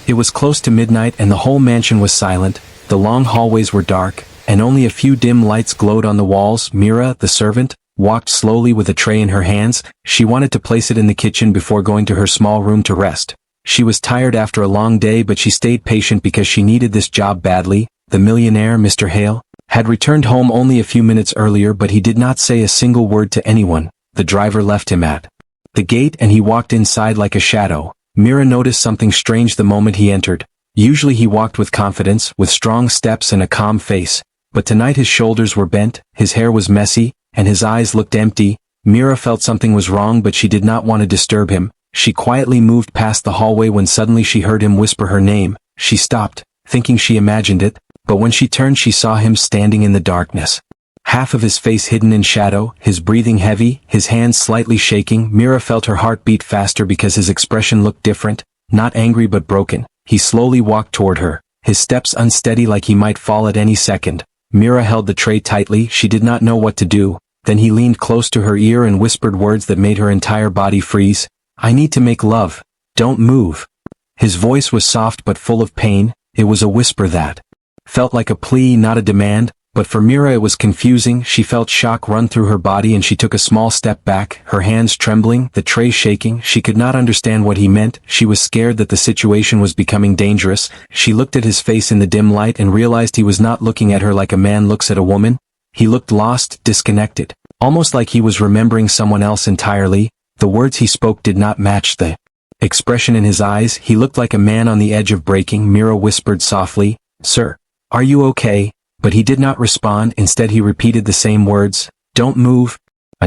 It was close to midnight and the whole mansion was silent, the long hallways were dark, and only a few dim lights glowed on the walls. Mira, the servant, walked slowly with a tray in her hands. She wanted to place it in the kitchen before going to her small room to rest. She was tired after a long day, but she stayed patient because she needed this job badly. The millionaire, Mr. Hale, had returned home only a few minutes earlier, but he did not say a single word to anyone. The driver left him at the gate and he walked inside like a shadow. Mira noticed something strange the moment he entered. Usually he walked with confidence, with strong steps and a calm face, but tonight his shoulders were bent, his hair was messy, and his eyes looked empty. Mira felt something was wrong, but she did not want to disturb him. She quietly moved past the hallway when suddenly she heard him whisper her name. She stopped, thinking she imagined it, but when she turned she saw him standing in the darkness. Half of his face hidden in shadow, his breathing heavy, his hands slightly shaking. Mira felt her heart beat faster because his expression looked different, not angry but broken. He slowly walked toward her, his steps unsteady like he might fall at any second. Mira held the tray tightly, she did not know what to do. Then he leaned close to her ear and whispered words that made her entire body freeze. "I need to make love. Don't move." His voice was soft but full of pain. It was a whisper that felt like a plea, not a demand. But for Mira it was confusing. She felt shock run through her body and she took a small step back, her hands trembling, the tray shaking. She could not understand what he meant. She was scared that the situation was becoming dangerous. She looked at his face in the dim light and realized he was not looking at her like a man looks at a woman. He looked lost, disconnected, almost like he was remembering someone else entirely. The words he spoke did not match the expression in his eyes. He looked like a man on the edge of breaking. Mira whispered softly, "Sir, are you okay?" But he did not respond. Instead he repeated the same words, "Don't move. I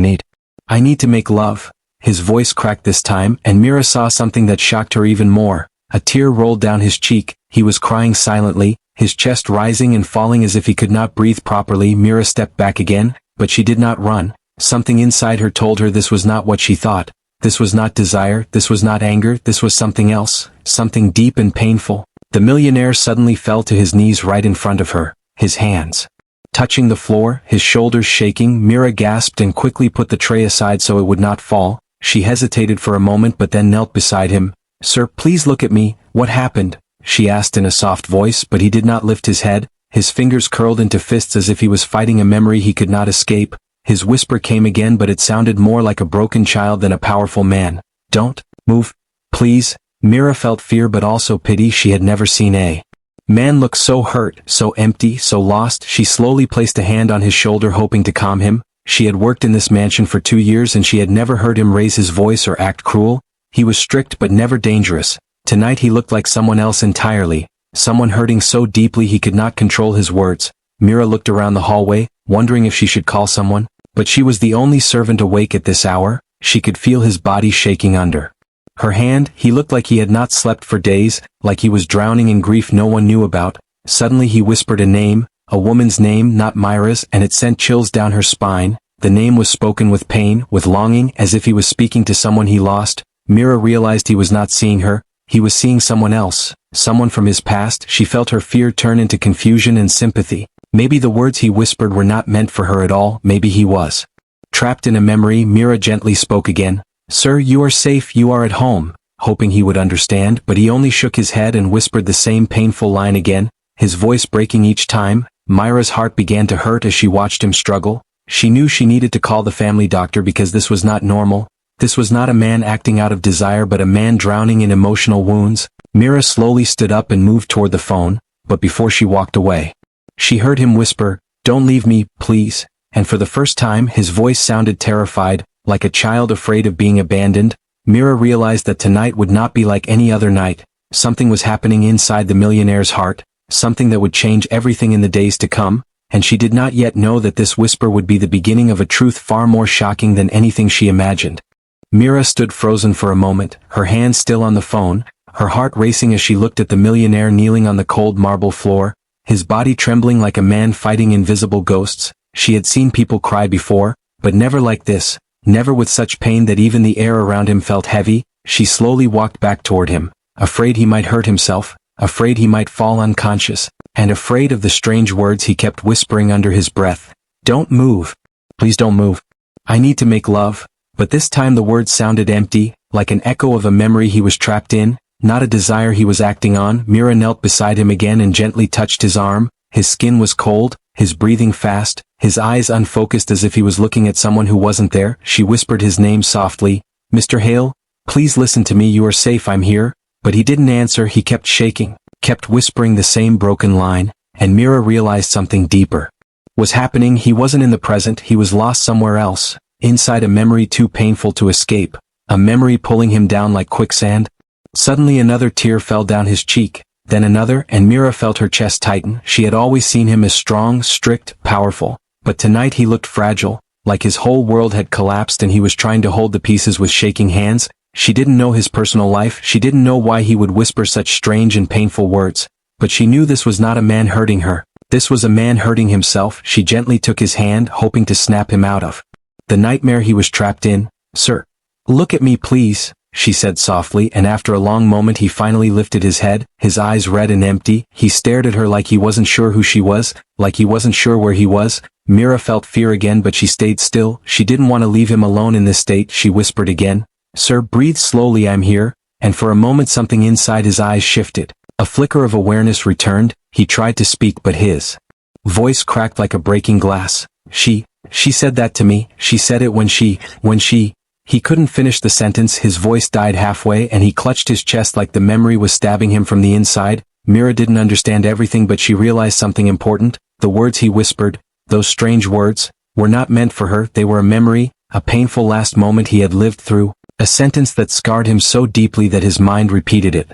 need to make love." His voice cracked this time, and Mira saw something that shocked her even more. A tear rolled down his cheek. He was crying silently, his chest rising and falling as if he could not breathe properly. Mira stepped back again, but she did not run. Something inside her told her this was not what she thought. This was not desire, this was not anger, this was something else, something deep and painful. The millionaire suddenly fell to his knees right in front of her, his hands touching the floor, his shoulders shaking. Mira gasped and quickly put the tray aside so it would not fall. She hesitated for a moment but then knelt beside him. "Sir, please look at me. What happened?" she asked in a soft voice, but he did not lift his head. His fingers curled into fists as if he was fighting a memory he could not escape. His whisper came again, but it sounded more like a broken child than a powerful man. "Don't move, please." Mira felt fear but also pity. She had never seen a man looked so hurt, so empty, so lost. She slowly placed a hand on his shoulder hoping to calm him. She had worked in this mansion for 2 years and she had never heard him raise his voice or act cruel. He was strict but never dangerous. Tonight he looked like someone else entirely, someone hurting so deeply he could not control his words. Mira looked around the hallway, wondering if she should call someone, but she was the only servant awake at this hour. She could feel his body shaking under her hand. He looked like he had not slept for days, like he was drowning in grief no one knew about. Suddenly he whispered a name, a woman's name, not Myra's, and it sent chills down her spine. The name was spoken with pain, with longing, as if he was speaking to someone he lost. Mira realized he was not seeing her, he was seeing someone else, someone from his past. She felt her fear turn into confusion and sympathy. Maybe the words he whispered were not meant for her at all. Maybe he was trapped in a memory. Mira gently spoke again. "Sir, you are safe, you are at home," hoping he would understand, but he only shook his head and whispered the same painful line again, his voice breaking each time. Myra's heart began to hurt as she watched him struggle. She knew she needed to call the family doctor because this was not normal. This was not a man acting out of desire but a man drowning in emotional wounds. Mira slowly stood up and moved toward the phone, but before she walked away, she heard him whisper, "Don't leave me, please." And for the first time his voice sounded terrified, like a child afraid of being abandoned. Mira realized that tonight would not be like any other night. Something was happening inside the millionaire's heart, something that would change everything in the days to come, and she did not yet know that this whisper would be the beginning of a truth far more shocking than anything she imagined. Mira stood frozen for a moment, her hand still on the phone, her heart racing as she looked at the millionaire kneeling on the cold marble floor, his body trembling like a man fighting invisible ghosts. She had seen people cry before, but never like this. Never with such pain that even the air around him felt heavy. She slowly walked back toward him, afraid he might hurt himself, afraid he might fall unconscious, and afraid of the strange words he kept whispering under his breath. "Don't move. Please don't move. I need to make love." But this time the words sounded empty, like an echo of a memory he was trapped in. not a desire he was acting on. Mira knelt beside him again and gently touched his arm. His skin was cold, his breathing fast, his eyes unfocused as if he was looking at someone who wasn't there. She whispered his name softly. Mr. Hale, please listen to me, you are safe, I'm here. But he didn't answer, he kept shaking, kept whispering the same broken line, and Mira realized something deeper was happening. He wasn't in the present, he was lost somewhere else, inside a memory too painful to escape, a memory pulling him down like quicksand. Suddenly another tear fell down his cheek, then another, and Mira felt her chest tighten. She had always seen him as strong, strict, powerful, but tonight he looked fragile, like his whole world had collapsed and he was trying to hold the pieces with shaking hands. She didn't know his personal life, she didn't know why he would whisper such strange and painful words, but she knew this was not a man hurting her. This was a man hurting himself. She gently took his hand, hoping to snap him out of the nightmare he was trapped in. Sir, look at me please, she said softly, and after a long moment he finally lifted his head, his eyes red and empty. He stared at her like he wasn't sure who she was, like he wasn't sure where he was. Mira felt fear again, but she stayed still. She didn't want to leave him alone in this state. She whispered again, Sir, breathe slowly, I'm here. And for a moment something inside his eyes shifted. A flicker of awareness returned. He tried to speak, but his voice cracked like a breaking glass. She said that to me. She said it when she... He couldn't finish the sentence. His voice died halfway and he clutched his chest like the memory was stabbing him from the inside. Mira didn't understand everything, but she realized something important. The words he whispered, those strange words, were not meant for her. They were a memory, a painful last moment he had lived through, a sentence that scarred him so deeply that his mind repeated it.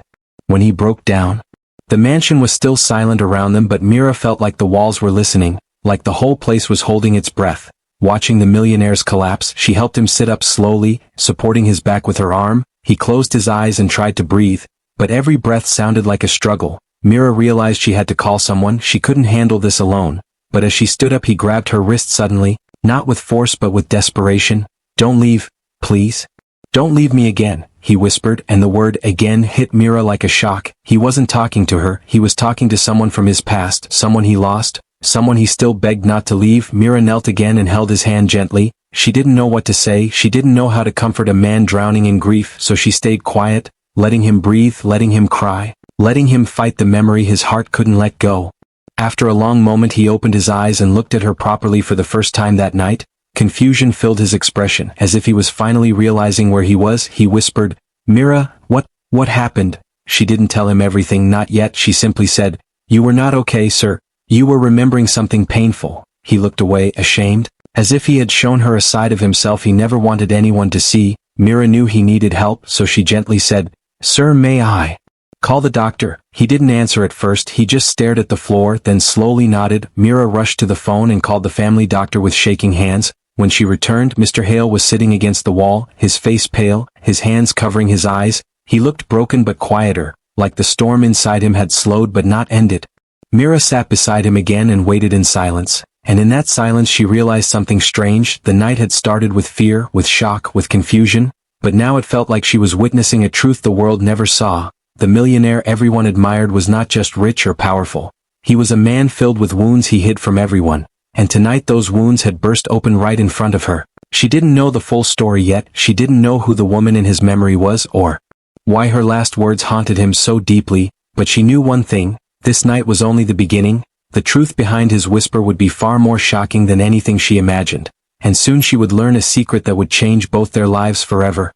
When he broke down, the mansion was still silent around them, but Mira felt like the walls were listening, like the whole place was holding its breath. Watching the millionaire's collapse, she helped him sit up slowly, supporting his back with her arm. He closed his eyes and tried to breathe, but every breath sounded like a struggle. Mira realized she had to call someone. She couldn't handle this alone. But as she stood up, he grabbed her wrist suddenly, not with force but with desperation. Don't leave, please. Don't leave me again, he whispered, and the word again hit Mira like a shock. He wasn't talking to her, he was talking to someone from his past, someone he lost, someone he still begged not to leave. Mira knelt again and held his hand gently. She didn't know what to say, she didn't know how to comfort a man drowning in grief, so she stayed quiet, letting him breathe, letting him cry, letting him fight the memory his heart couldn't let go. After a long moment he opened his eyes and looked at her properly for the first time that night. Confusion filled his expression, as if he was finally realizing where he was. He whispered, Mira, what happened? She didn't tell him everything, not yet. She simply said, You were not okay, sir. You were remembering something painful. He looked away, ashamed, as if he had shown her a side of himself he never wanted anyone to see. Mira knew he needed help, so she gently said, Sir, may I call the doctor? He didn't answer at first, he just stared at the floor, then slowly nodded. Mira rushed to the phone and called the family doctor with shaking hands. When she returned, Mr. Hale was sitting against the wall, his face pale, his hands covering his eyes. He looked broken but quieter, like the storm inside him had slowed but not ended. Mira sat beside him again and waited in silence, and in that silence she realized something strange. The night had started with fear, with shock, with confusion, but now it felt like she was witnessing a truth the world never saw. The millionaire everyone admired was not just rich or powerful. He was a man filled with wounds he hid from everyone. And tonight those wounds had burst open right in front of her. She didn't know the full story yet. She didn't know who the woman in his memory was, or why her last words haunted him so deeply, but she knew one thing: this night was only the beginning. The truth behind his whisper would be far more shocking than anything she imagined, and soon she would learn a secret that would change both their lives forever.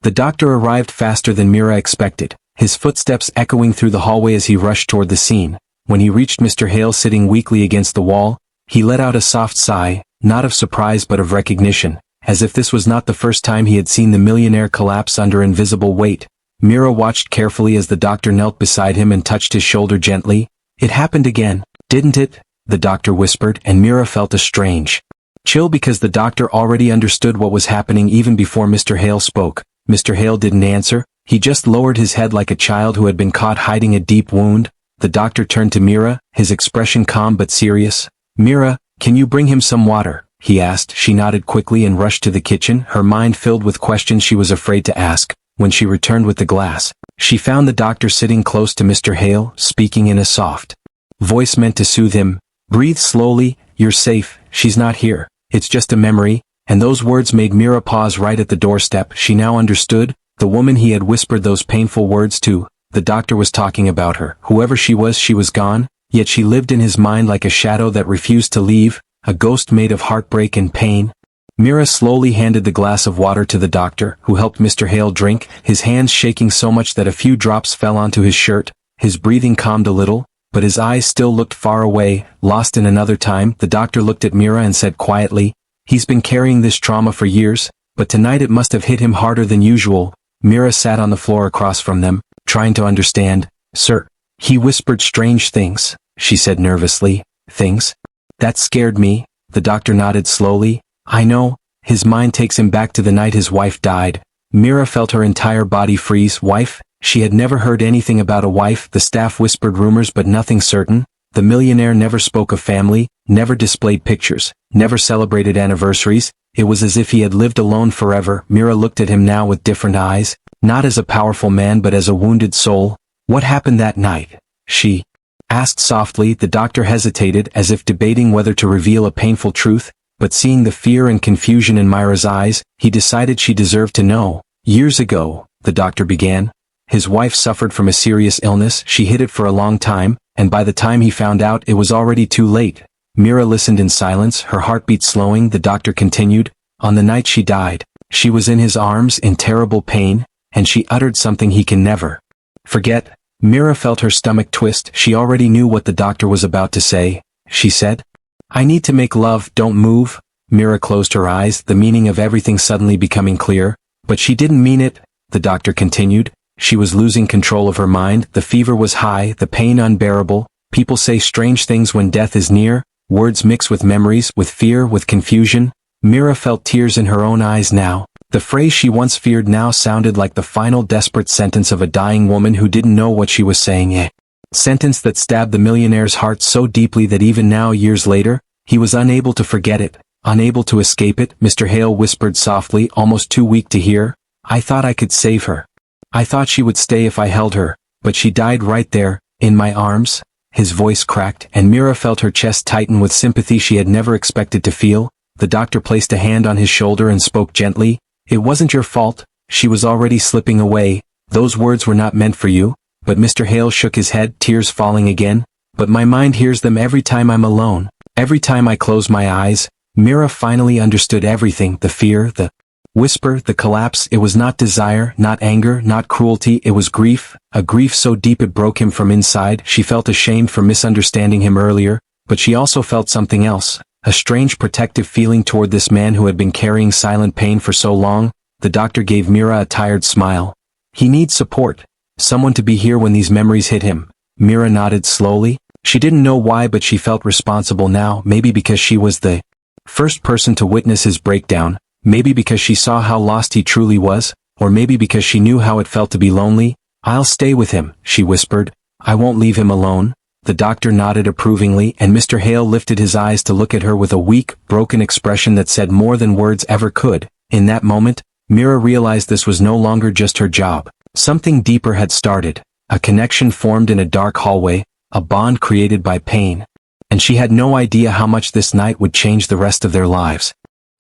The doctor arrived faster than Mira expected, his footsteps echoing through the hallway as he rushed toward the scene. When he reached Mr. Hale sitting weakly against the wall, he let out a soft sigh, not of surprise but of recognition, as if this was not the first time he had seen the millionaire collapse under invisible weight. Mira watched carefully as the doctor knelt beside him and touched his shoulder gently. It happened again, didn't it? The doctor whispered, and Mira felt a strange chill because the doctor already understood what was happening even before Mr. Hale spoke. Mr. Hale didn't answer, he just lowered his head like a child who had been caught hiding a deep wound. The doctor turned to Mira, his expression calm but serious. Mira, can you bring him some water? He asked. She nodded quickly and rushed to the kitchen, her mind filled with questions she was afraid to ask. When she returned with the glass, she found the doctor sitting close to Mr. Hale, speaking in a soft voice meant to soothe him. Breathe slowly, you're safe, she's not here, it's just a memory. And those words made Mira pause right at the doorstep. She now understood, the woman he had whispered those painful words to, The doctor was talking about her. Whoever she was gone, yet she lived in his mind like a shadow that refused to leave, a ghost made of heartbreak and pain. Mira slowly handed the glass of water to the doctor, who helped Mr. Hale drink, his hands shaking so much that a few drops fell onto his shirt. His breathing calmed a little, but his eyes still looked far away, lost in another time. The doctor looked at Mira and said quietly, "He's been carrying this trauma for years, but tonight it must have hit him harder than usual." Mira sat on the floor across from them, trying to understand. "Sir, he whispered strange things," she said nervously. "Things? That scared me." The doctor nodded slowly. "I know, his mind takes him back to the night his wife died." Mira felt her entire body freeze. Wife? She had never heard anything about a wife. The staff whispered rumors but nothing certain. The millionaire never spoke of family, never displayed pictures, never celebrated anniversaries. It was as if he had lived alone forever. Mira looked at him now with different eyes, not as a powerful man but as a wounded soul. "What happened that night?" she asked softly. The doctor hesitated, as if debating whether to reveal a painful truth, but seeing the fear and confusion in Myra's eyes, he decided she deserved to know. "Years ago," the doctor began, "his wife suffered from a serious illness. She hid it for a long time, and by the time he found out it was already too late." Mira listened in silence, her heartbeat slowing. The doctor continued, "On the night she died, she was in his arms in terrible pain, and she uttered something he can never forget." Mira felt her stomach twist. She already knew what the doctor was about to say. She said, "I need to make love, don't move." Mira closed her eyes, the meaning of everything suddenly becoming clear. "But she didn't mean it," the doctor continued. "She was losing control of her mind. The fever was high, the pain unbearable. People say strange things when death is near. Words mix with memories, with fear, with confusion." Mira felt tears in her own eyes now. The phrase she once feared now sounded like the final desperate sentence of a dying woman who didn't know what she was saying. A sentence that stabbed the millionaire's heart so deeply that even now, years later, he was unable to forget it, unable to escape it. Mr. Hale whispered softly, almost too weak to hear, "I thought I could save her. I thought she would stay if I held her, but she died right there, in my arms." His voice cracked, and Mira felt her chest tighten with sympathy she had never expected to feel. The doctor placed a hand on his shoulder and spoke gently. "It wasn't your fault. She was already slipping away. Those words were not meant for you." But Mr. Hale shook his head, tears falling again. "But my mind hears them every time I'm alone. Every time I close my eyes." Mira finally understood everything, the fear, the whisper, the collapse. It was not desire, not anger, not cruelty, it was grief, a grief so deep it broke him from inside. She felt ashamed for misunderstanding him earlier, but she also felt something else, a strange protective feeling toward this man who had been carrying silent pain for so long. The doctor gave Mira a tired smile. "He needs support. Someone to be here when these memories hit him." Mira nodded slowly. She didn't know why, but she felt responsible now, maybe because she was the first person to witness his breakdown, maybe because she saw how lost he truly was, or maybe because she knew how it felt to be lonely. "I'll stay with him," she whispered. "I won't leave him alone." The doctor nodded approvingly, and Mr. Hale lifted his eyes to look at her with a weak, broken expression that said more than words ever could. In that moment, Mira realized this was no longer just her job. Something deeper had started. A connection formed in a dark hallway, a bond created by pain. And she had no idea how much this night would change the rest of their lives.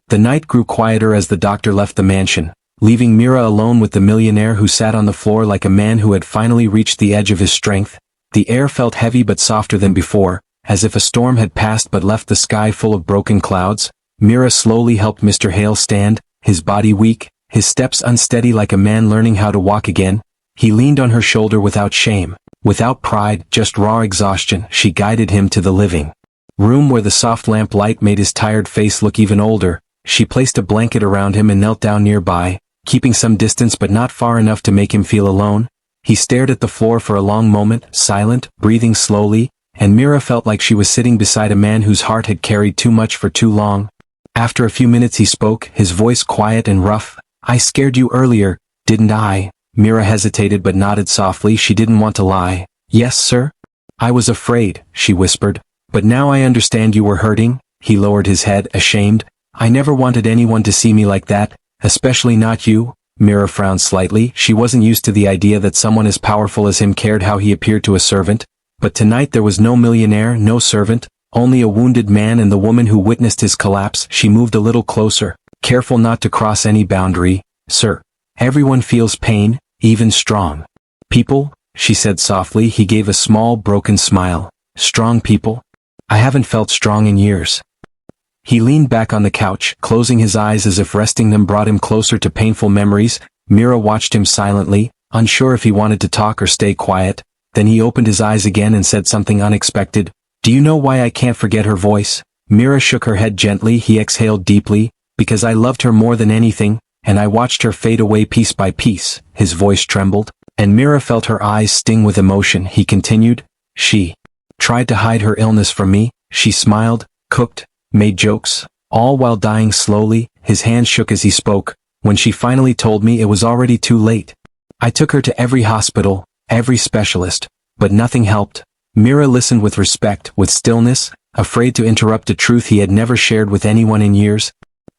The night grew quieter as the doctor left the mansion, leaving Mira alone with the millionaire who sat on the floor like a man who had finally reached the edge of his strength. The air felt heavy but softer than before, as if a storm had passed but left the sky full of broken clouds. Mira slowly helped Mr. Hale stand, his body weak, his steps unsteady like a man learning how to walk again. He leaned on her shoulder without shame, without pride, just raw exhaustion. She guided him to the living room where the soft lamp light made his tired face look even older. She placed a blanket around him and knelt down nearby, keeping some distance but not far enough to make him feel alone. He stared at the floor for a long moment, silent, breathing slowly, and Mira felt like she was sitting beside a man whose heart had carried too much for too long. After a few minutes he spoke, his voice quiet and rough. "I scared you earlier, didn't I?" Mira hesitated but nodded softly. She didn't want to lie. "Yes, sir. I was afraid," she whispered. "But now I understand you were hurting." He lowered his head, ashamed. "I never wanted anyone to see me like that, especially not you." Mira frowned slightly. She wasn't used to the idea that someone as powerful as him cared how he appeared to a servant. But tonight there was no millionaire, no servant, only a wounded man and the woman who witnessed his collapse. She moved a little closer, careful not to cross any boundary. "Sir, everyone feels pain, even strong people." she said softly. He gave a small, broken smile. Strong people? I haven't felt strong in years. He leaned back on the couch, closing his eyes as if resting them brought him closer to painful memories. Mira watched him silently, unsure if he wanted to talk or stay quiet. Then he opened his eyes again and said something unexpected. Do you know why I can't forget her voice? Mira shook her head gently. He exhaled deeply. Because I loved her more than anything, and I watched her fade away piece by piece. His voice trembled, and Mira felt her eyes sting with emotion. He continued, she tried to hide her illness from me. She smiled, cooked, made jokes, all while dying slowly. His hands shook as he spoke. When she finally told me, it was already too late. I took her to every hospital, every specialist, but nothing helped. Mira listened with respect, with stillness, afraid to interrupt a truth he had never shared with anyone in years.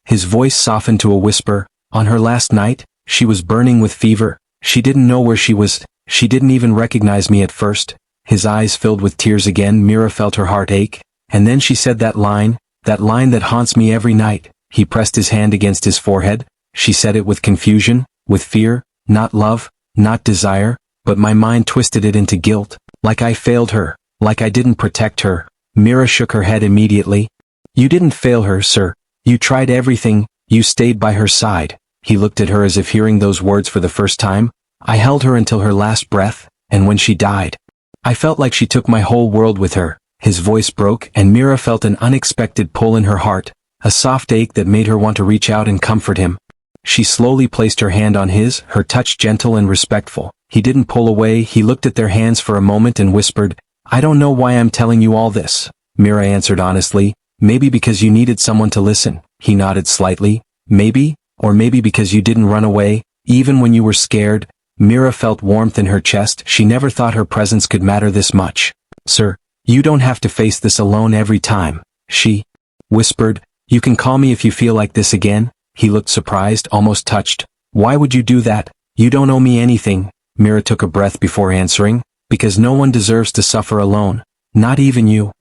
His voice softened to a whisper. On her last night, she was burning with fever. She didn't know where she was. She didn't even recognize me at first. His eyes filled with tears again. Mira felt her heart ache. And then she said that line that haunts me every night. He pressed his hand against his forehead. She said it with confusion, with fear, not love, not desire, but my mind twisted it into guilt. Like I failed her, like I didn't protect her. Mira shook her head immediately. You didn't fail her, sir. You tried everything, you stayed by her side. He looked at her as if hearing those words for the first time. I held her until her last breath, and when she died, I felt like she took my whole world with her. His voice broke, and Mira felt an unexpected pull in her heart, a soft ache that made her want to reach out and comfort him. She slowly placed her hand on his, her touch gentle and respectful. He didn't pull away. He looked at their hands for a moment and whispered, I don't know why I'm telling you all this. Mira answered honestly, maybe because you needed someone to listen. He nodded slightly. Maybe, or maybe because you didn't run away, even when you were scared. Mira felt warmth in her chest. She never thought her presence could matter this much. Sir, you don't have to face this alone every time, she whispered. You can call me if you feel like this again. He looked surprised, almost touched. Why would you do that? You don't owe me anything. Mira took a breath before answering. Because no one deserves to suffer alone. Not even you.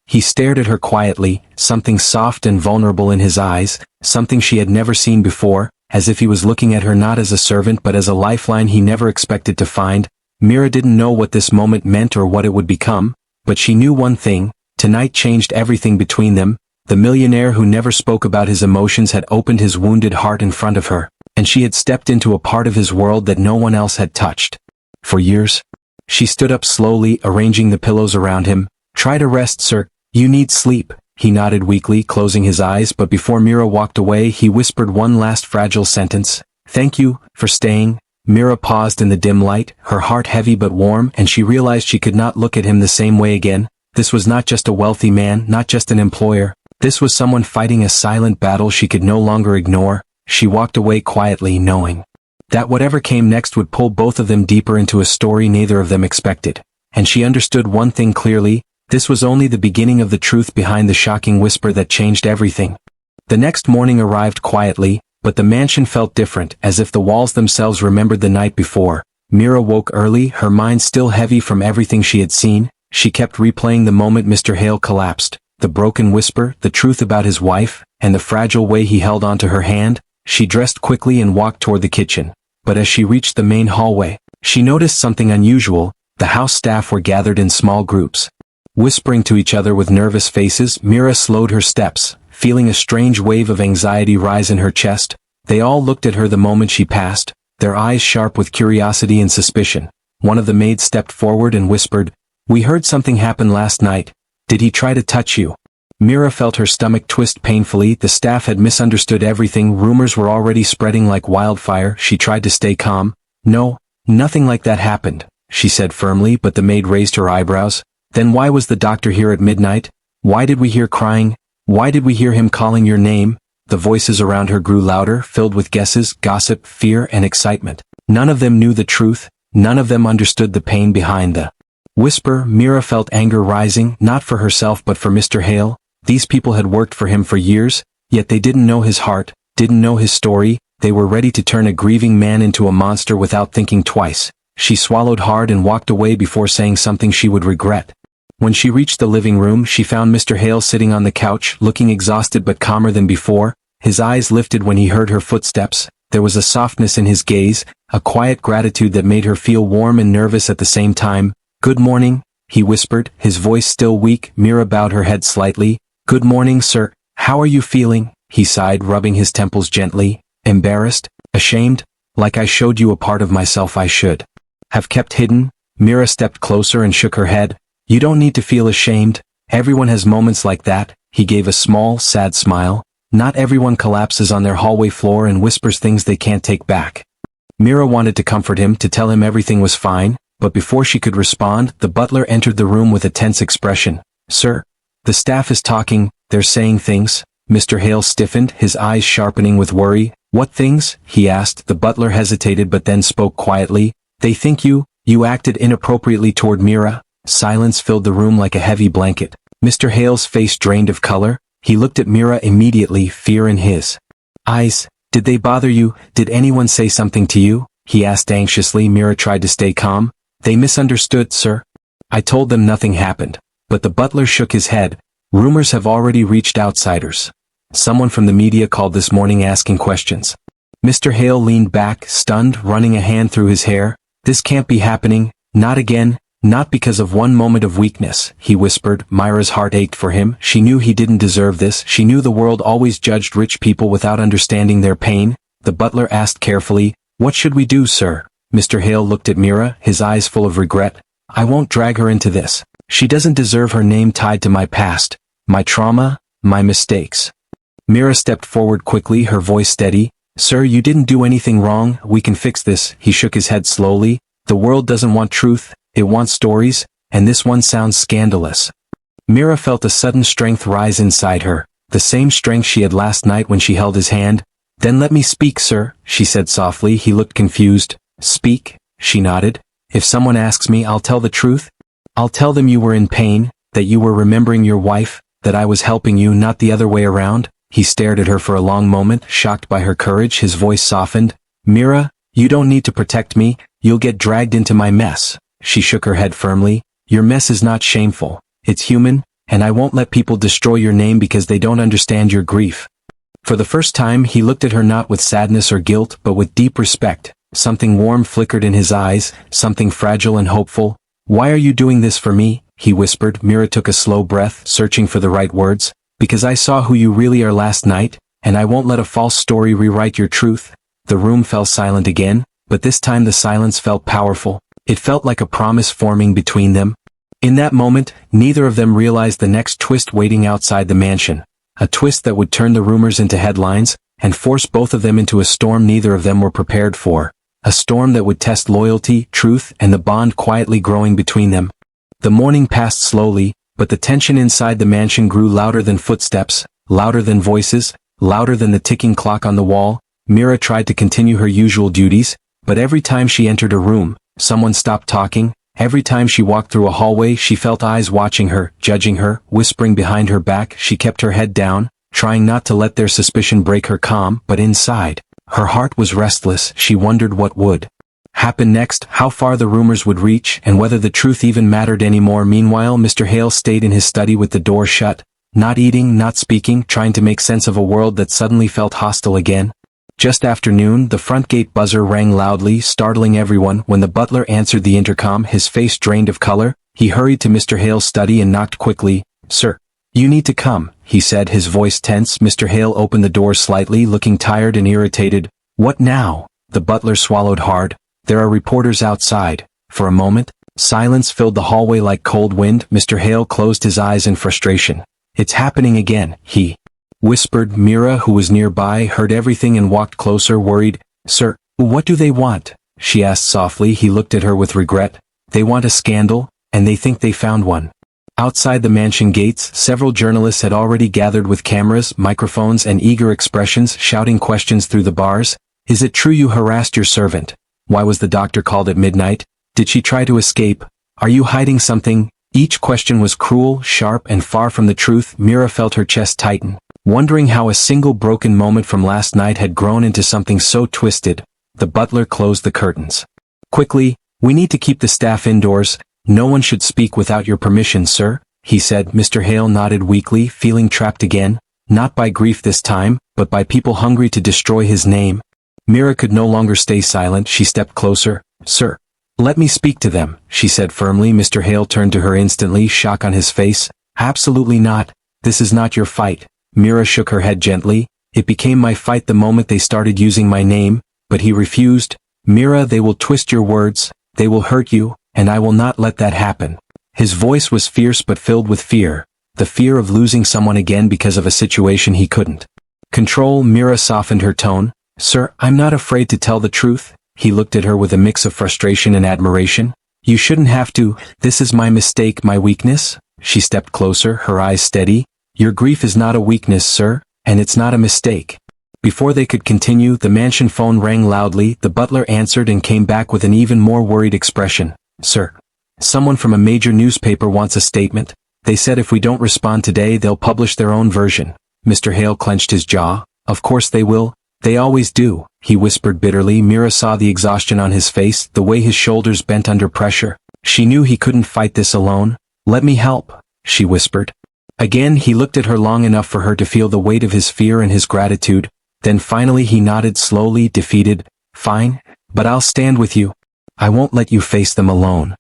He stared at her quietly, something soft and vulnerable in his eyes, something she had never seen before, as if he was looking at her not as a servant but as a lifeline he never expected to find. Mira didn't know what this moment meant or what it would become, but she knew one thing. Tonight changed everything between them. The millionaire who never spoke about his emotions had opened his wounded heart in front of her, and she had stepped into a part of his world that no one else had touched. For years. She stood up slowly, arranging the pillows around him. Try to rest, sir. You need sleep. He nodded weakly, closing his eyes, but before Mira walked away, he whispered one last fragile sentence. Thank you, for staying. Mira paused in the dim light, her heart heavy but warm, and she realized she could not look at him the same way again. This was not just a wealthy man, not just an employer. This was someone fighting a silent battle she could no longer ignore. She walked away quietly, knowing that whatever came next would pull both of them deeper into a story neither of them expected. And she understood one thing clearly. This was only the beginning of the truth behind the shocking whisper that changed everything. The next morning arrived quietly, but the mansion felt different, as if the walls themselves remembered the night before. Mira woke early, her mind still heavy from everything she had seen. She kept replaying the moment Mr. Hale collapsed, the broken whisper, the truth about his wife, and the fragile way he held onto her hand. She dressed quickly and walked toward the kitchen. But as she reached the main hallway, she noticed something unusual. The house staff were gathered in small groups. Whispering to each other with nervous faces, Mira slowed her steps, feeling a strange wave of anxiety rise in her chest. They all looked at her the moment she passed, their eyes sharp with curiosity and suspicion. One of the maids stepped forward and whispered, We heard something happen last night. Did he try to touch you? Mira felt her stomach twist painfully. The staff had misunderstood everything. Rumors were already spreading like wildfire. She tried to stay calm. No, nothing like that happened, she said firmly, but the maid raised her eyebrows. Then why was the doctor here at midnight? Why did we hear crying? Why did we hear him calling your name? The voices around her grew louder, filled with guesses, gossip, fear, and excitement. None of them knew the truth. None of them understood the pain behind the whisper. Mira felt anger rising, not for herself but for Mr. Hale. These people had worked for him for years, yet they didn't know his heart, didn't know his story. They were ready to turn a grieving man into a monster without thinking twice. She swallowed hard and walked away before saying something she would regret. When she reached the living room, she found Mr. Hale sitting on the couch, looking exhausted but calmer than before. His eyes lifted when he heard her footsteps. There was a softness in his gaze, a quiet gratitude that made her feel warm and nervous at the same time. "Good morning," he whispered, his voice still weak. Mira bowed her head slightly. "Good morning, sir. How are you feeling?" he sighed, rubbing his temples gently. "Embarrassed? Ashamed? Like I showed you a part of myself I should have kept hidden?" Mira stepped closer and shook her head. "You don't need to feel ashamed. Everyone has moments like that." He gave a small, sad smile. "Not everyone collapses on their hallway floor and whispers things they can't take back." Mira wanted to comfort him, to tell him everything was fine, but before she could respond, the butler entered the room with a tense expression. "Sir, the staff is talking, they're saying things." Mr. Hale stiffened, his eyes sharpening with worry. "What things?" he asked. The butler hesitated but then spoke quietly. "They think you acted inappropriately toward Mira." Silence filled the room like a heavy blanket. Mr. Hale's face drained of color. He looked at Mira immediately, fear in his eyes. "Did they bother you? Did anyone say something to you?" he asked anxiously. Mira tried to stay calm. "They misunderstood, sir. I told them nothing happened." But the butler shook his head. "Rumors have already reached outsiders. Someone from the media called this morning asking questions." Mr. Hale leaned back, stunned, running a hand through his hair. "This can't be happening. Not again. Not because of one moment of weakness," he whispered. Myra's heart ached for him. She knew he didn't deserve this. She knew the world always judged rich people without understanding their pain. The butler asked carefully, "What should we do, sir?" Mr. Hale looked at Mira, his eyes full of regret. "I won't drag her into this. She doesn't deserve her name tied to my past, my trauma, my mistakes." Mira stepped forward quickly, her voice steady. "Sir, you didn't do anything wrong. We can fix this." He shook his head slowly. "The world doesn't want truth. It wants stories, and this one sounds scandalous." Mira felt a sudden strength rise inside her, the same strength she had last night when she held his hand. "Then let me speak, sir," she said softly. He looked confused. "Speak?" she nodded. "If someone asks me, I'll tell the truth. I'll tell them you were in pain, that you were remembering your wife, that I was helping you, not the other way around." He stared at her for a long moment, shocked by her courage. His voice softened. "Mira, you don't need to protect me. You'll get dragged into my mess." She shook her head firmly. "Your mess is not shameful. It's human, and I won't let people destroy your name because they don't understand your grief." For the first time, he looked at her not with sadness or guilt, but with deep respect. Something warm flickered in his eyes, something fragile and hopeful. "Why are you doing this for me?" he whispered. Mira took a slow breath, searching for the right words. "Because I saw who you really are last night, and I won't let a false story rewrite your truth." The room fell silent again, but this time the silence felt powerful. It felt like a promise forming between them. In that moment, neither of them realized the next twist waiting outside the mansion. A twist that would turn the rumors into headlines, and force both of them into a storm neither of them were prepared for. A storm that would test loyalty, truth, and the bond quietly growing between them. The morning passed slowly, but the tension inside the mansion grew louder than footsteps, louder than voices, louder than the ticking clock on the wall. Mira tried to continue her usual duties, but every time she entered a room, someone stopped talking. Every time she walked through a hallway, she felt eyes watching her, judging her, whispering behind her back. She kept her head down, trying not to let their suspicion break her calm, but inside, her heart was restless. She wondered what would happen next, how far the rumors would reach, and whether the truth even mattered anymore. Meanwhile, Mr. Hale stayed in his study with the door shut, not eating, not speaking, trying to make sense of a world that suddenly felt hostile again. Just after noon, the front gate buzzer rang loudly, startling everyone. When the butler answered the intercom, his face drained of color. He hurried to Mr. Hale's study and knocked quickly. "Sir, you need to come," he said, his voice tense. Mr. Hale opened the door slightly, looking tired and irritated. "What now?" The butler swallowed hard. "There are reporters outside." For a moment, silence filled the hallway like cold wind. Mr. Hale closed his eyes in frustration. "It's happening again," he whispered. Mira, who was nearby, heard everything and walked closer, worried. "Sir, what do they want?" she asked softly. He looked at her with regret. "They want a scandal, and they think they found one." Outside the mansion gates, several journalists had already gathered with cameras, microphones, and eager expressions, shouting questions through the bars. "Is it true you harassed your servant? Why was the doctor called at midnight? Did she try to escape? Are you hiding something?" Each question was cruel, sharp, and far from the truth. Mira felt her chest tighten, wondering how a single broken moment from last night had grown into something so twisted. The butler closed the curtains. "Quickly, we need to keep the staff indoors. No one should speak without your permission, sir," he said. Mr. Hale nodded weakly, feeling trapped again, not by grief this time, but by people hungry to destroy his name. Mira could no longer stay silent. She stepped closer. "Sir, let me speak to them," she said firmly. Mr. Hale turned to her instantly, shock on his face. "Absolutely not. This is not your fight." Mira shook her head gently. "It became my fight the moment they started using my name," but he refused. "Mira, they will twist your words, they will hurt you, and I will not let that happen." His voice was fierce but filled with fear, the fear of losing someone again because of a situation he couldn't control. Mira softened her tone. "Sir, I'm not afraid to tell the truth." He looked at her with a mix of frustration and admiration. "You shouldn't have to. This is my mistake, my weakness." She stepped closer, her eyes steady. "Your grief is not a weakness, sir, and it's not a mistake." Before they could continue, the mansion phone rang loudly. The butler answered and came back with an even more worried expression. "Sir, someone from a major newspaper wants a statement. They said if we don't respond today, they'll publish their own version." Mr. Hale clenched his jaw. "Of course they will. They always do," he whispered bitterly. Mira saw the exhaustion on his face, the way his shoulders bent under pressure. She knew he couldn't fight this alone. "Let me help," she whispered. Again he looked at her long enough for her to feel the weight of his fear and his gratitude. Then finally he nodded slowly, defeated. "Fine, but I'll stand with you. I won't let you face them alone."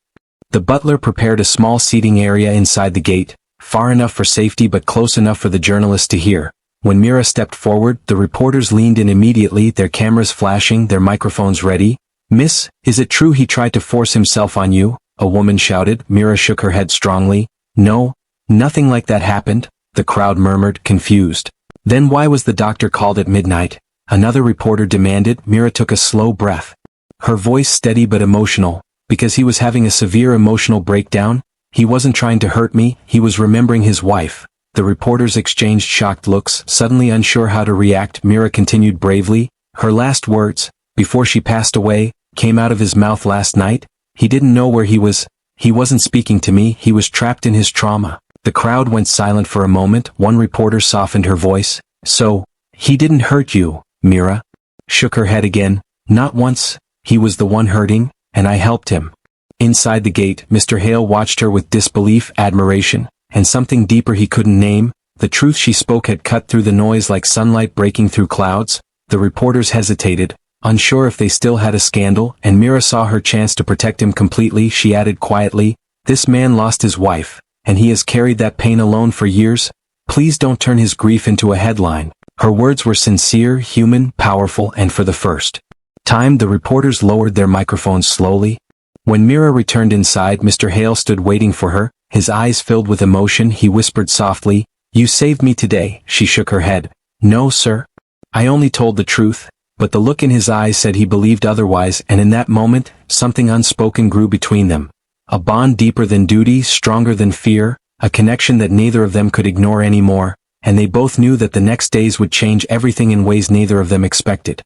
The butler prepared a small seating area inside the gate, far enough for safety but close enough for the journalists to hear. When Mira stepped forward, the reporters leaned in immediately, their cameras flashing, their microphones ready. "Miss, is it true he tried to force himself on you?" a woman shouted. Mira shook her head strongly. "No, nothing like that happened," the crowd murmured, confused. "Then why was the doctor called at midnight?" another reporter demanded. Mira took a slow breath, her voice steady but emotional. "Because he was having a severe emotional breakdown. He wasn't trying to hurt me, he was remembering his wife." The reporters exchanged shocked looks, suddenly unsure how to react. Mira continued bravely. Her last words, before she passed away, came out of his mouth last night. "He didn't know where he was. He wasn't speaking to me, he was trapped in his trauma." The crowd went silent for a moment. One reporter softened her voice. "So, he didn't hurt you?" Mira shook her head again. "Not once. He was the one hurting, and I helped him." Inside the gate, Mr. Hale watched her with disbelief, admiration, and something deeper he couldn't name. The truth she spoke had cut through the noise like sunlight breaking through clouds. The reporters hesitated, unsure if they still had a scandal, and Mira saw her chance to protect him completely. She added quietly, "This man lost his wife, and he has carried that pain alone for years. Please don't turn his grief into a headline." Her words were sincere, human, powerful, and for the first time the reporters lowered their microphones slowly. When Mira returned inside, Mr. Hale stood waiting for her, his eyes filled with emotion. He whispered softly, "You saved me today." She shook her head. "No, sir. I only told the truth." But the look in his eyes said he believed otherwise, and in that moment, something unspoken grew between them. A bond deeper than duty, stronger than fear, a connection that neither of them could ignore anymore, and they both knew that the next days would change everything in ways neither of them expected.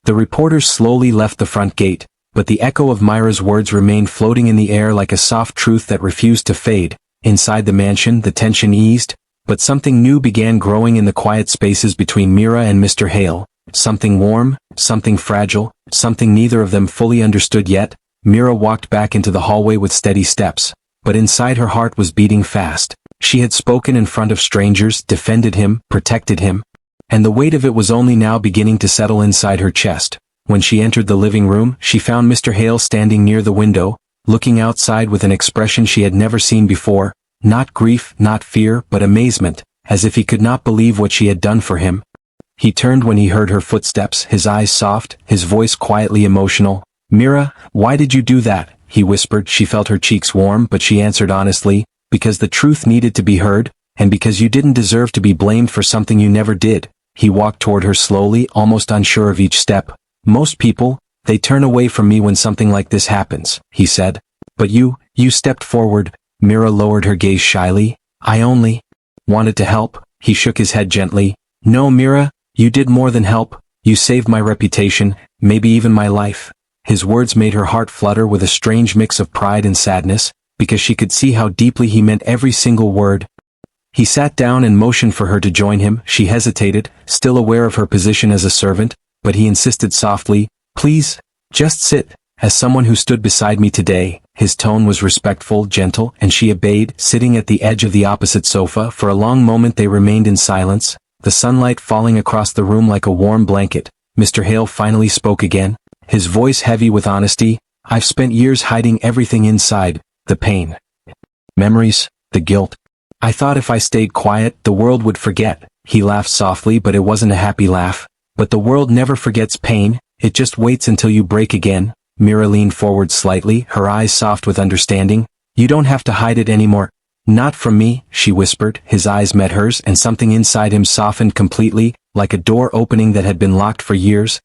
The reporters slowly left the front gate, but the echo of Myra's words remained floating in the air like a soft truth that refused to fade. Inside the mansion, the tension eased, but something new began growing in the quiet spaces between Mira and Mr. Hale. Something warm, something fragile, something neither of them fully understood yet. Mira walked back into the hallway with steady steps, but inside her heart was beating fast. She had spoken in front of strangers, defended him, protected him, and the weight of it was only now beginning to settle inside her chest. When she entered the living room, she found Mr. Hale standing near the window, looking outside with an expression she had never seen before, not grief, not fear, but amazement, as if he could not believe what she had done for him. He turned when he heard her footsteps, his eyes soft, his voice quietly emotional. "Mira, why did you do that?" he whispered. She felt her cheeks warm, but she answered honestly, "Because the truth needed to be heard, and because you didn't deserve to be blamed for something you never did." He walked toward her slowly, almost unsure of each step. "Most people, they turn away from me when something like this happens," he said. "But you stepped forward." Mira lowered her gaze shyly. "I only wanted to help." He shook his head gently. "No, Mira, you did more than help. You saved my reputation, maybe even my life." His words made her heart flutter with a strange mix of pride and sadness, because she could see how deeply he meant every single word. He sat down and motioned for her to join him. She hesitated, still aware of her position as a servant, but he insisted softly, "Please, just sit." "As someone who stood beside me today," his tone was respectful, gentle, and she obeyed, sitting at the edge of the opposite sofa. For a long moment they remained in silence, the sunlight falling across the room like a warm blanket. Mr. Hale finally spoke again, his voice heavy with honesty. I've spent years hiding everything inside, the pain, memories, the guilt. I thought if I stayed quiet, the world would forget. He laughed softly, but it wasn't a happy laugh. But the world never forgets pain, it just waits until you break again. Mira leaned forward slightly, her eyes soft with understanding. You don't have to hide it anymore. Not from me, she whispered. His eyes met hers, and something inside him softened completely, like a door opening that had been locked for years.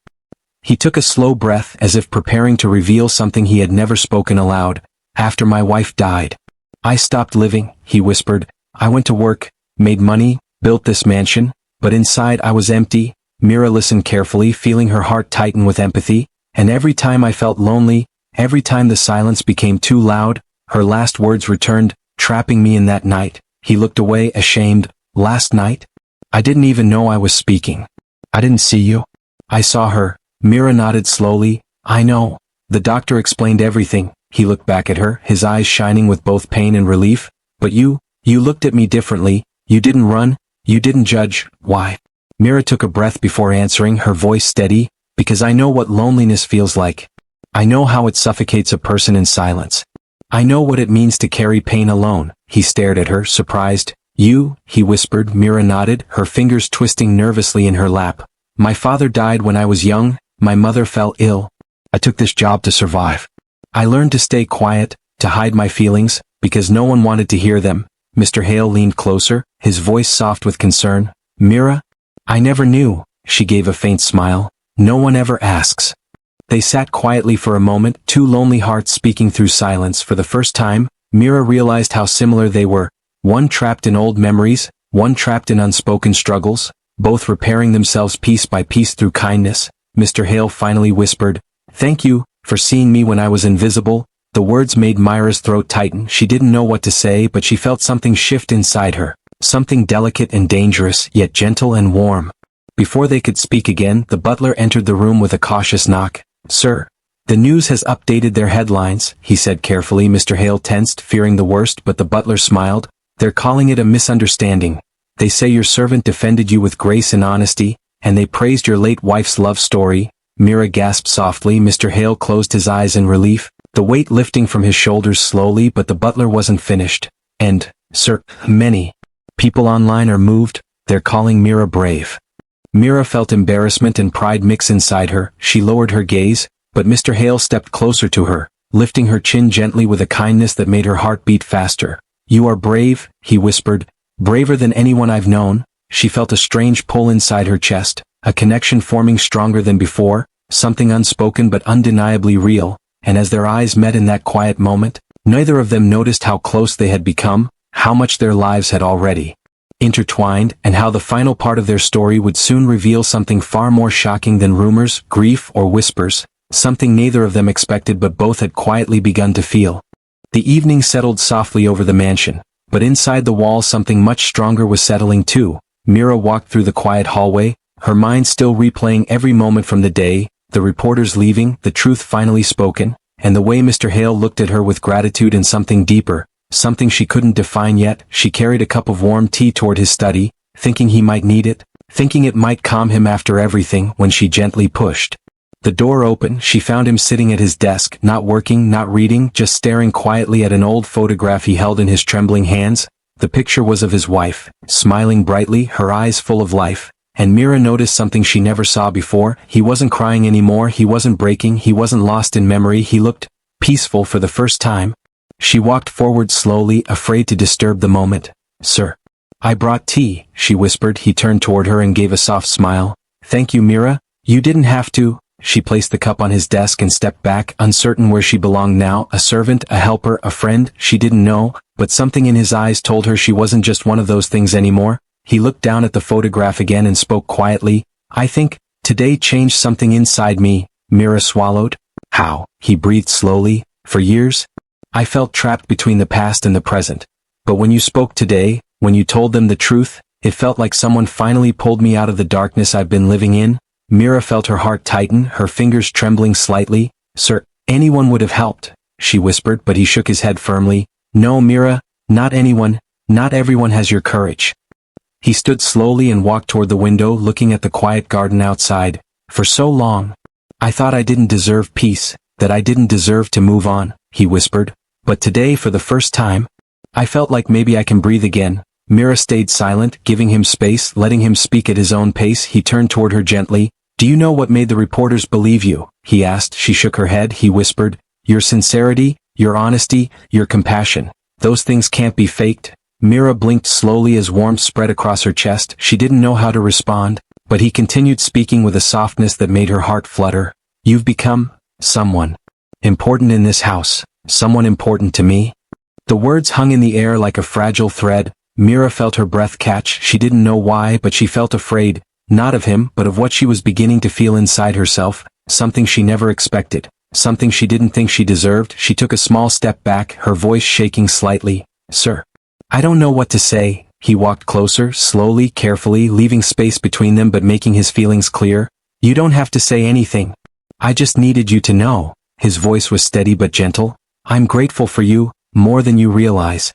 He took a slow breath, as if preparing to reveal something he had never spoken aloud. After my wife died, I stopped living, he whispered. I went to work, made money, built this mansion, but inside I was empty. Mira listened carefully, feeling her heart tighten with empathy, and every time I felt lonely, every time the silence became too loud, her last words returned, trapping me in that night. He looked away, ashamed. Last night? I didn't even know I was speaking. I didn't see you. I saw her. Mira nodded slowly. I know. The doctor explained everything. He looked back at her, his eyes shining with both pain and relief. But you looked at me differently. You didn't run. You didn't judge. Why? Mira took a breath before answering, her voice steady. Because I know what loneliness feels like. I know how it suffocates a person in silence. I know what it means to carry pain alone. He stared at her, surprised. You, he whispered. Mira nodded, her fingers twisting nervously in her lap. My father died when I was young. My mother fell ill. I took this job to survive. I learned to stay quiet, to hide my feelings, because no one wanted to hear them. Mr. Hale leaned closer, his voice soft with concern. Mira? I never knew. She gave a faint smile. No one ever asks. They sat quietly for a moment, two lonely hearts speaking through silence. For the first time, Mira realized how similar they were. One trapped in old memories, one trapped in unspoken struggles, both repairing themselves piece by piece through kindness. Mr. Hale finally whispered, Thank you, for seeing me when I was invisible. The words made Myra's throat tighten. She didn't know what to say, but she felt something shift inside her. Something delicate and dangerous, yet gentle and warm. Before they could speak again, the butler entered the room with a cautious knock. Sir, the news has updated their headlines, he said carefully. Mr. Hale tensed, fearing the worst, but the butler smiled. They're calling it a misunderstanding. They say your servant defended you with grace and honesty, and they praised your late wife's love story. Mira gasped softly. Mr. Hale closed his eyes in relief, the weight lifting from his shoulders slowly, but the butler wasn't finished. And, sir, many people online are moved. They're calling Mira brave. Mira felt embarrassment and pride mix inside her. She lowered her gaze, but Mr. Hale stepped closer to her, lifting her chin gently with a kindness that made her heart beat faster. You are brave, he whispered. Braver than anyone I've known. She felt a strange pull inside her chest, a connection forming stronger than before, something unspoken but undeniably real, and as their eyes met in that quiet moment, neither of them noticed how close they had become, how much their lives had already intertwined, and how the final part of their story would soon reveal something far more shocking than rumors, grief, or whispers, something neither of them expected but both had quietly begun to feel. The evening settled softly over the mansion, but inside the walls something much stronger was settling too. Mira walked through the quiet hallway, her mind still replaying every moment from the day, the reporters leaving, the truth finally spoken, and the way Mr. Hale looked at her with gratitude and something deeper, something she couldn't define yet. She carried a cup of warm tea toward his study, thinking he might need it, thinking it might calm him after everything. When she gently pushed the door open, she found him sitting at his desk, not working, not reading, just staring quietly at an old photograph he held in his trembling hands. The picture was of his wife, smiling brightly, her eyes full of life, and Mira noticed something she never saw before. He wasn't crying anymore, he wasn't breaking, he wasn't lost in memory, he looked peaceful for the first time. She walked forward slowly, afraid to disturb the moment. Sir, I brought tea, she whispered. He turned toward her and gave a soft smile. Thank you, Mira. You didn't have to. She placed the cup on his desk and stepped back, uncertain where she belonged now, a servant, a helper, a friend, she didn't know, but something in his eyes told her she wasn't just one of those things anymore. He looked down at the photograph again and spoke quietly. I think today changed something inside me. Mira swallowed. How? He breathed slowly. For years, I felt trapped between the past and the present. But when you spoke today, when you told them the truth, it felt like someone finally pulled me out of the darkness I've been living in. Mira felt her heart tighten, her fingers trembling slightly. Sir, anyone would have helped, she whispered, but he shook his head firmly. No, Mira, not anyone, not everyone has your courage. He stood slowly and walked toward the window, looking at the quiet garden outside. For so long. I thought I didn't deserve peace, that I didn't deserve to move on, he whispered. But today, for the first time, I felt like maybe I can breathe again. Mira stayed silent, giving him space, letting him speak at his own pace. He turned toward her gently. Do you know what made the reporters believe you? He asked. She shook her head. He whispered, your sincerity, your honesty, your compassion. Those things can't be faked. Mira blinked slowly as warmth spread across her chest. She didn't know how to respond, but he continued speaking with a softness that made her heart flutter. You've become someone important in this house, someone important to me. The words hung in the air like a fragile thread. Mira felt her breath catch. She didn't know why, but she felt afraid, not of him, but of what she was beginning to feel inside herself, something she never expected, something she didn't think she deserved. She took a small step back, her voice shaking slightly. Sir, I don't know what to say. He walked closer, slowly, carefully, leaving space between them but making his feelings clear. You don't have to say anything. I just needed you to know. His voice was steady but gentle. I'm grateful for you, more than you realize.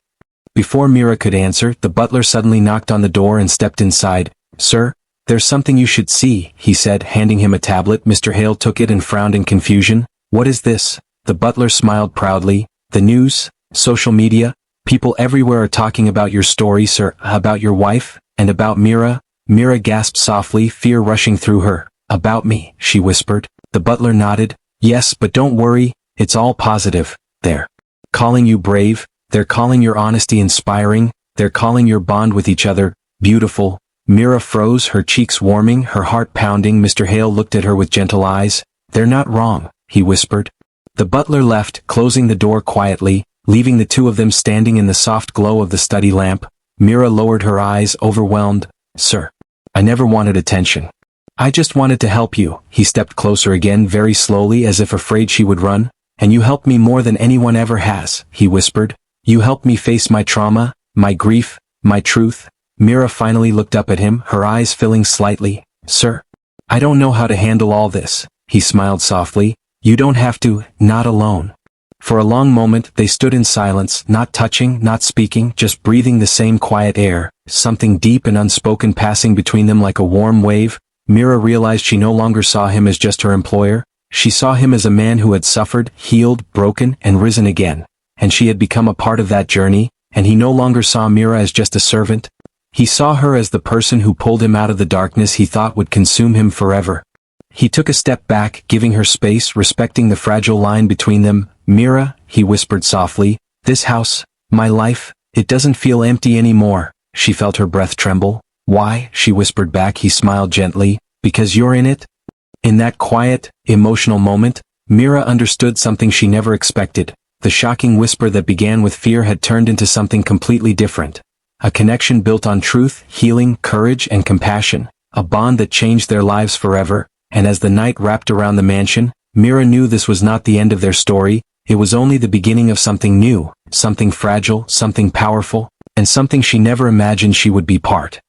Before Mira could answer, the butler suddenly knocked on the door and stepped inside. Sir, there's something you should see, he said, handing him a tablet. Mr. Hale took it and frowned in confusion. What is this? The butler smiled proudly. The news, social media, people everywhere are talking about your story, sir, about your wife, and about Mira. Mira gasped softly, fear rushing through her. About me, she whispered. The butler nodded. Yes, but don't worry, it's all positive. They're calling you brave, they're calling your honesty inspiring, they're calling your bond with each other beautiful. Mira froze, her cheeks warming, her heart pounding. Mr. Hale looked at her with gentle eyes. They're not wrong, he whispered. The butler left, closing the door quietly, leaving the two of them standing in the soft glow of the study lamp. Mira lowered her eyes, overwhelmed. Sir, I never wanted attention. I just wanted to help you. He stepped closer again, very slowly, as if afraid she would run. And you helped me more than anyone ever has, he whispered. You helped me face my trauma, my grief, my truth. Mira finally looked up at him, her eyes filling slightly. Sir, I don't know how to handle all this. He smiled softly. You don't have to, not alone. For a long moment, they stood in silence, not touching, not speaking, just breathing the same quiet air, something deep and unspoken passing between them like a warm wave. Mira realized she no longer saw him as just her employer. She saw him as a man who had suffered, healed, broken, and risen again. And she had become a part of that journey, and he no longer saw Mira as just a servant. He saw her as the person who pulled him out of the darkness he thought would consume him forever. He took a step back, giving her space, respecting the fragile line between them. Mira, he whispered softly, this house, my life, it doesn't feel empty anymore. She felt her breath tremble. Why? She whispered back. He smiled gently. Because you're in it? In that quiet, emotional moment, Mira understood something she never expected. The shocking whisper that began with fear had turned into something completely different. A connection built on truth, healing, courage, and compassion. A bond that changed their lives forever. And as the night wrapped around the mansion, Mira knew this was not the end of their story. It was only the beginning of something new, something fragile, something powerful, and something she never imagined she would be part.